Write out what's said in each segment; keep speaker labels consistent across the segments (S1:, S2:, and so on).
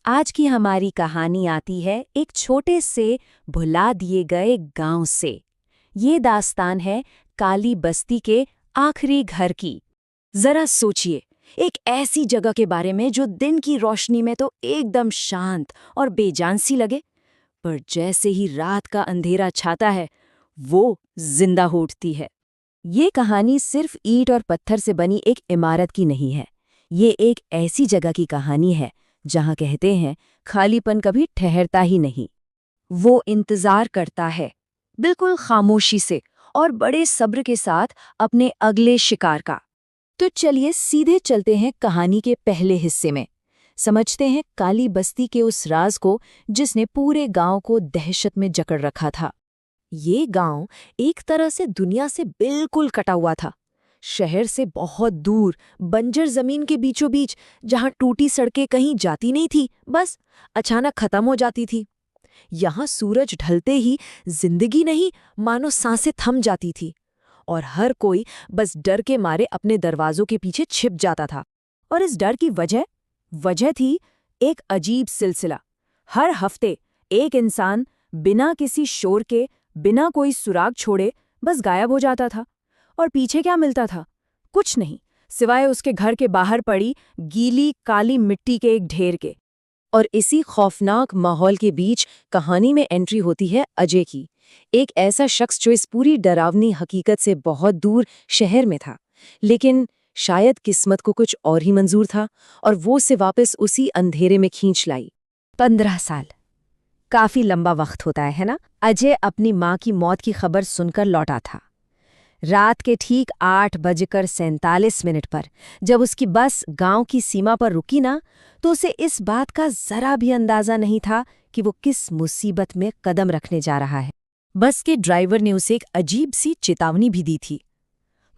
S1: आज की हमारी कहानी आती है एक छोटे से भुला दिए गए गांव से। ये दास्तान है काली बस्ती के आखिरी घर की। जरा सोचिए, एक ऐसी जगह के बारे में जो दिन की रोशनी में तो एकदम शांत और बेजान सी लगे, पर जैसे ही रात का अंधेरा छाता है वो जिंदा हो उठती है। ये कहानी सिर्फ ईंट और पत्थर से बनी एक इमारत की नहीं है। ये एक ऐसी जगह की कहानी है जहाँ कहते हैं खालीपन कभी ठहरता ही नहीं। वो इंतजार करता है, बिल्कुल खामोशी से और बड़े सब्र के साथ अपने अगले शिकार का। तो चलिए सीधे चलते हैं कहानी के पहले हिस्से में। समझते हैं काली बस्ती के उस राज को जिसने पूरे गांव को दहशत में जकड़ रखा था। ये गांव एक तरह से दुनिया से बिल्कुल कटा हुआ था। शहर से बहुत दूर, बंजर जमीन के बीचों बीच, जहां टूटी सड़कें कहीं जाती नहीं थी, बस अचानक खत्म हो जाती थी। यहाँ सूरज ढलते ही जिंदगी नहीं, मानो सांसें थम जाती थी और हर कोई बस डर के मारे अपने दरवाजों के पीछे छिप जाता था। और इस डर की वजह थी एक अजीब सिलसिला। हर हफ्ते एक इंसान बिना किसी शोर के, बिना कोई सुराग छोड़े बस गायब हो जाता था। और पीछे क्या मिलता था? कुछ नहीं, सिवाय उसके घर के बाहर पड़ी गीली काली मिट्टी के एक ढेर के। और इसी खौफनाक माहौल के बीच कहानी में एंट्री होती है अजय की। एक ऐसा शख्स जो इस पूरी डरावनी हकीकत से बहुत दूर शहर में था, लेकिन शायद किस्मत को कुछ और ही मंजूर था और वो उसे वापस उसी अंधेरे में खींच लाई। 15 साल काफी लंबा वक्त होता है ना? अजय अपनी माँ की मौत की खबर सुनकर लौटा था। रात के ठीक 8:47 पर जब उसकी बस गांव की सीमा पर रुकी ना, तो उसे इस बात का जरा भी अंदाजा नहीं था कि वो किस मुसीबत में कदम रखने जा रहा है। बस के ड्राइवर ने उसे एक अजीब सी चेतावनी भी दी थी,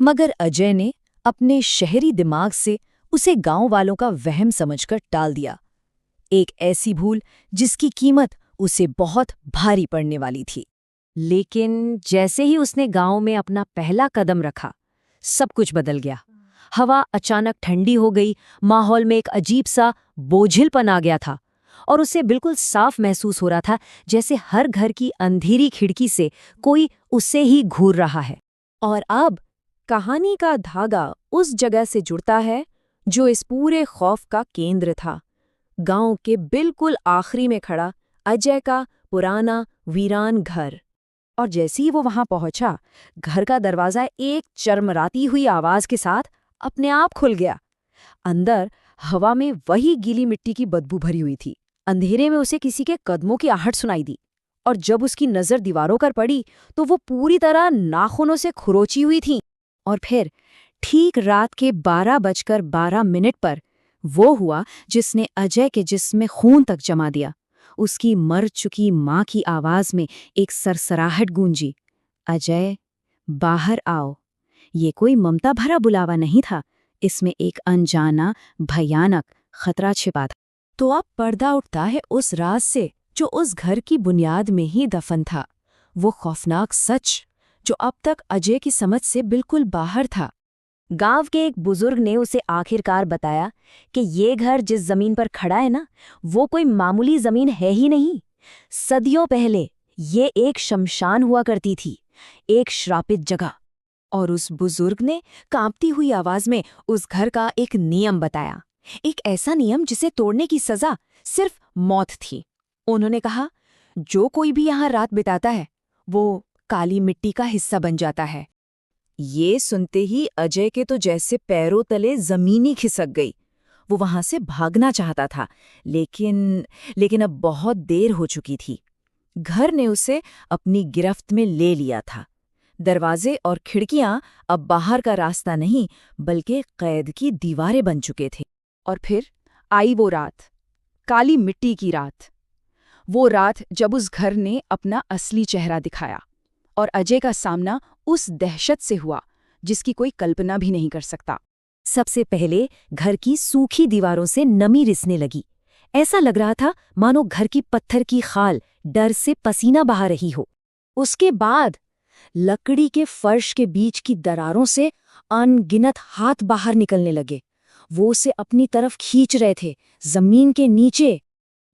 S1: मगर अजय ने अपने शहरी दिमाग से उसे गांव वालों का वहम समझकर टाल दिया। एक ऐसी भूल जिसकी कीमत उसे बहुत भारी पड़ने वाली थी। लेकिन जैसे ही उसने गांव में अपना पहला कदम रखा, सब कुछ बदल गया। हवा अचानक ठंडी हो गई, माहौल में एक अजीब सा बोझिलपन आ गया था और उसे बिल्कुल साफ महसूस हो रहा था जैसे हर घर की अंधेरी खिड़की से कोई उसे ही घूर रहा है। और अब कहानी का धागा उस जगह से जुड़ता है जो इस पूरे खौफ का केंद्र था। गांव के बिल्कुल आखिरी में खड़ा अजय का पुराना वीरान घर। और जैसे ही वो वहां पहुंचा, घर का दरवाजा एक चरमराती हुई आवाज के साथ अपने आप खुल गया। अंदर हवा में वही गीली मिट्टी की बदबू भरी हुई थी। अंधेरे में उसे किसी के कदमों की आहट सुनाई दी और जब उसकी नजर दीवारों पर पड़ी तो वो पूरी तरह नाखूनों से खुरोची हुई थी। और फिर ठीक रात के 12:12 पर वो हुआ जिसने अजय के जिस्म में खून तक जमा दिया। उसकी मर चुकी माँ की आवाज में एक सरसराहट गूंजी, अजय बाहर आओ। ये कोई ममता भरा बुलावा नहीं था, इसमें एक अनजाना भयानक खतरा छिपा था। तो अब पर्दा उठता है उस राज से जो उस घर की बुनियाद में ही दफन था। वो खौफनाक सच जो अब तक अजय की समझ से बिल्कुल बाहर था। गांव के एक बुजुर्ग ने उसे आखिरकार बताया कि ये घर जिस जमीन पर खड़ा है ना, वो कोई मामूली जमीन है ही नहीं। सदियों पहले ये एक शमशान हुआ करती थी, एक श्रापित जगह। और उस बुजुर्ग ने कांपती हुई आवाज में उस घर का एक नियम बताया, एक ऐसा नियम जिसे तोड़ने की सजा सिर्फ मौत थी। उन्होंने कहा, जो कोई भी यहाँ रात बिताता है वो काली मिट्टी का हिस्सा बन जाता है। ये सुनते ही अजय के तो जैसे पैरों तले जमीनी खिसक गई। वो वहां से भागना चाहता था, लेकिन अब बहुत देर हो चुकी थी। घर ने उसे अपनी गिरफ्त में ले लिया था। दरवाजे और खिड़कियां अब बाहर का रास्ता नहीं, बल्कि कैद की दीवारें बन चुके थे। और फिर आई वो रात, काली मिट्टी की रात। वो रात जब उस घर ने अपना असली चेहरा दिखाया और अजय का सामना उस दहशत से हुआ जिसकी कोई कल्पना भी नहीं कर सकता। सबसे पहले घर की सूखी दीवारों से नमी रिसने लगी। ऐसा लग रहा था मानो घर की पत्थर की खाल डर से पसीना बहा रही हो। उसके बाद लकड़ी के फर्श के बीच की दरारों से अनगिनत हाथ बाहर निकलने लगे। वो उसे अपनी तरफ खींच रहे थे। जमीन के नीचे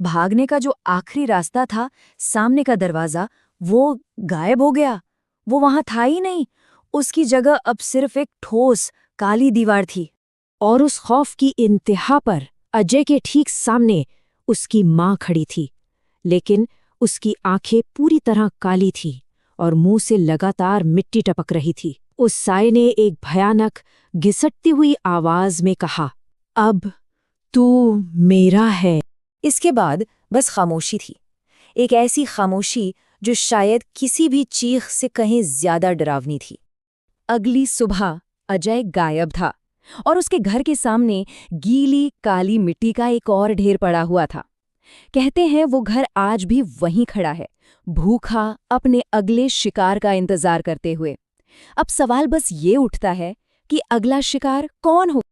S1: भागने का जो आखिरी रास्ता था, सामने का दरवाजा, वो गायब हो गया। वो वहां था ही नहीं। उसकी जगह अब सिर्फ एक ठोस काली दीवार थी। और उस खौफ की इंतहा पर अजय के ठीक सामने उसकी माँ खड़ी थी, लेकिन उसकी आंखें पूरी तरह काली थी और मुंह से लगातार मिट्टी टपक रही थी। उस साए ने एक भयानक, घिसटती हुई आवाज में कहा, अब तू मेरा है। इसके बाद बस खामोशी थी। एक ऐसी खामोशी जो शायद किसी भी चीख से कहीं ज्यादा डरावनी थी। अगली सुबह अजय गायब था और उसके घर के सामने गीली काली मिट्टी का एक और ढेर पड़ा हुआ था। कहते हैं वो घर आज भी वहीं खड़ा है, भूखा, अपने अगले शिकार का इंतजार करते हुए। अब सवाल बस ये उठता है कि अगला शिकार कौन हो?